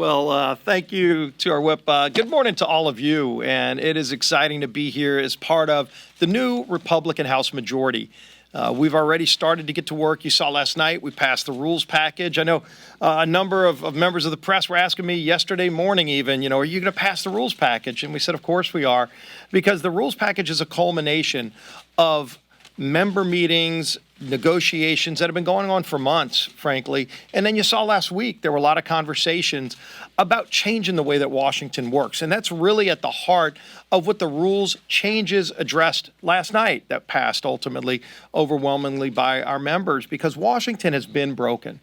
Well, thank you to our whip. Good morning to all of you, and it is exciting to be here as part of the new Republican House majority. We've already started to get to work. You saw last night we passed the rules package. I know a number of members of the press were asking me yesterday morning even, are you going to pass the rules package? And we said, of course we are, because the rules package is a culmination of member meetings, negotiations that have been going on for months, frankly. And then you saw last week there were a lot of conversations about changing the way that Washington works. And that's really at the heart of what the rules changes addressed last night that passed ultimately overwhelmingly by our members, because Washington has been broken.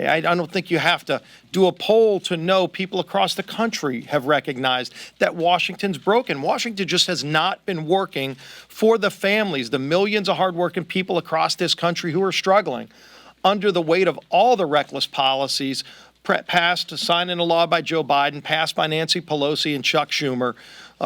I don't think you have to do a poll to know people across the country have recognized that Washington's broken. Washington just has not been working for the families, the millions of hardworking people across this country who are struggling under the weight of all the reckless policies passed, signed into law by Joe Biden, passed by Nancy Pelosi and Chuck Schumer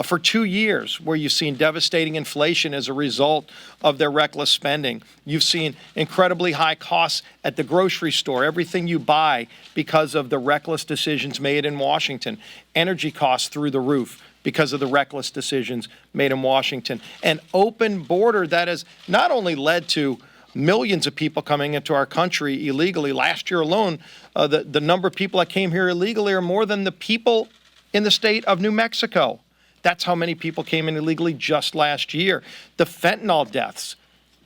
for 2 years, where you've seen devastating inflation as a result of their reckless spending. You've seen incredibly high costs at the grocery store, everything you buy because of the reckless decisions made in Washington. Energy costs through the roof because of the reckless decisions made in Washington. An open border that has not only led to millions of people coming into our country illegally. Last year alone, the number of people that came here illegally are more than the people in the state of New Mexico. That's how many people came in illegally just last year. The fentanyl deaths,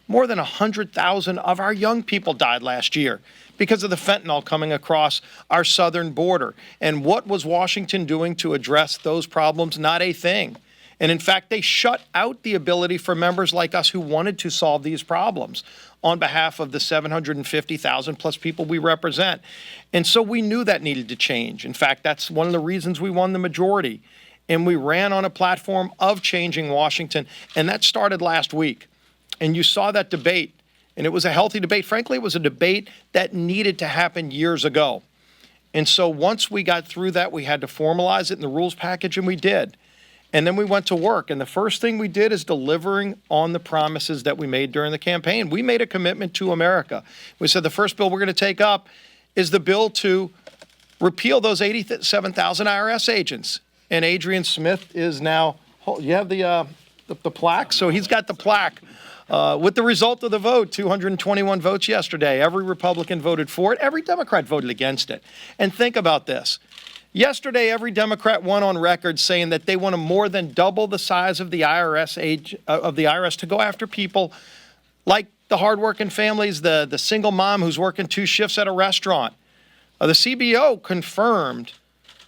more than 100,000 of our young people died last year because of the fentanyl coming across our southern border. And what was Washington doing to address those problems? Not a thing. And in fact, they shut out the ability for members like us who wanted to solve these problems on behalf of the 750,000 plus people we represent. And so we knew that needed to change. In fact, that's one of the reasons we won the majority. And we ran on a platform of changing Washington. And that started last week. And you saw that debate. And it was a healthy debate. Frankly, it was a debate that needed to happen years ago. And so once we got through that, we had to formalize it in the rules package, and we did. And then we went to work. And the first thing we did is delivering on the promises that we made during the campaign. We made a commitment to America. We said the first bill we're going to take up is the bill to repeal those 87,000 IRS agents. And Adrian Smith is now, you have the plaque? So he's got the plaque. With the result of the vote, 221 votes yesterday. Every Republican voted for it. Every Democrat voted against it. And think about this. Yesterday, every Democrat went on record saying that they want to more than double the size of the IRS to go after people like the hardworking families, the single mom who's working 2 shifts at a restaurant. The CBO confirmed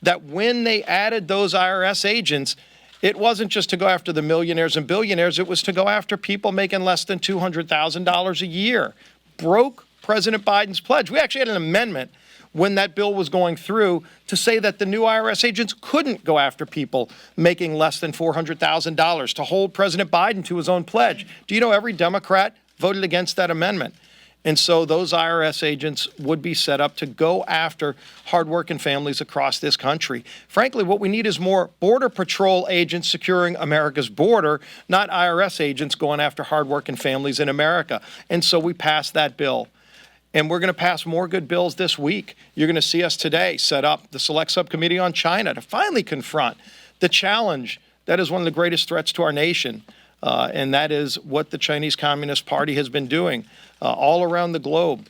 that when they added those IRS agents, it wasn't just to go after the millionaires and billionaires, it was to go after people making less than $200,000 a year. Broke President Biden's pledge. We actually had an amendment when that bill was going through to say that the new IRS agents couldn't go after people making less than $400,000, to hold President Biden to his own pledge. Do you know every Democrat voted against that amendment? And so those IRS agents would be set up to go after hardworking families across this country. Frankly, what we need is more Border Patrol agents securing America's border, not IRS agents going after hardworking families in America. And so we passed that bill. And we're going to pass more good bills this week. You're going to see us today set up the Select Subcommittee on China to finally confront the challenge that is one of the greatest threats to our nation. And that is what the Chinese Communist Party has been doing all around the globe,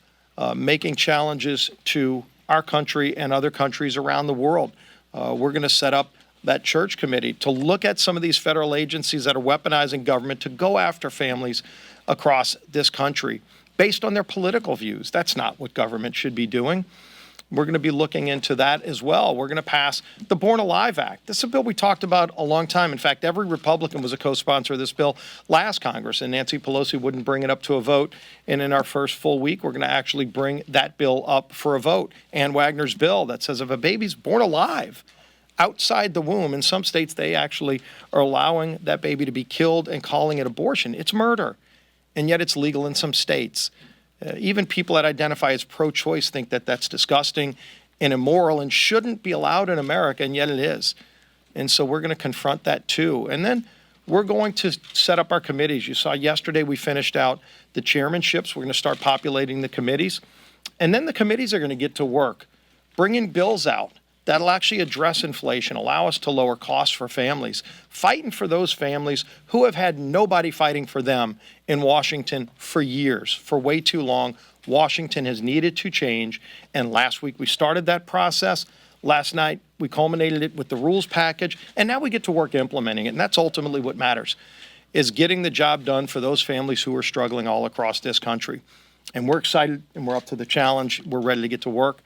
making challenges to our country and other countries around the world. We're going to set up that church committee to look at some of these federal agencies that are weaponizing government to go after families across this country based on their political views. That's not what government should be doing. We're going to be looking into that as well. We're going to pass the Born Alive Act. This is a bill we talked about a long time. In fact, every Republican was a co-sponsor of this bill last Congress, and Nancy Pelosi wouldn't bring it up to a vote. And in our first full week, we're going to actually bring that bill up for a vote. Ann Wagner's bill that says if a baby's born alive outside the womb, in some states they actually are allowing that baby to be killed and calling it abortion. It's murder. And yet it's legal in some states. Even people that identify as pro-choice think that that's disgusting and immoral and shouldn't be allowed in America, and yet it is. And so we're going to confront that too. And then we're going to set up our committees. You saw yesterday we finished out the chairmanships. We're going to start populating the committees. And then the committees are going to get to work, bringing bills out that'll actually address inflation, allow us to lower costs for families, fighting for those families who have had nobody fighting for them in Washington for years, for way too long. Washington has needed to change, and last week we started that process. Last night we culminated it with the rules package, and now we get to work implementing it, and that's ultimately what matters, is getting the job done for those families who are struggling all across this country. And we're excited, and we're up to the challenge. We're ready to get to work.